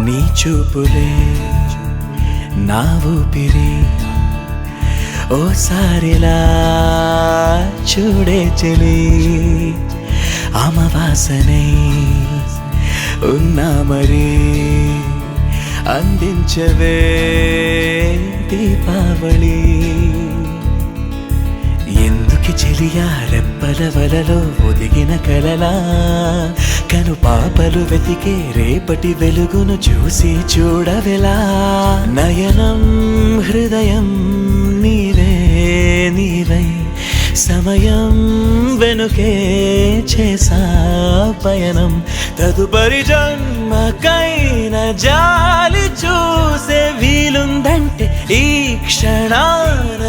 నీ చూపులే నా ఊపిరి ఓసారిలా చూడే చెలి అమవాసనై ఉన్నా మరి అందించవే దీపావళి ఎందుకి చెలియా రెప్పల వలలో ఒదిగిన కలలా కను పాపలు వెతికే రేపటి వెలుగును చూసి చూడవెలా నయనం హృదయం నీవే నీవై సమయం వెనుకే చేసా పయనం తదుపరి జన్మకైన జాలి చూసే వీలుందంటే ఈ క్షణాన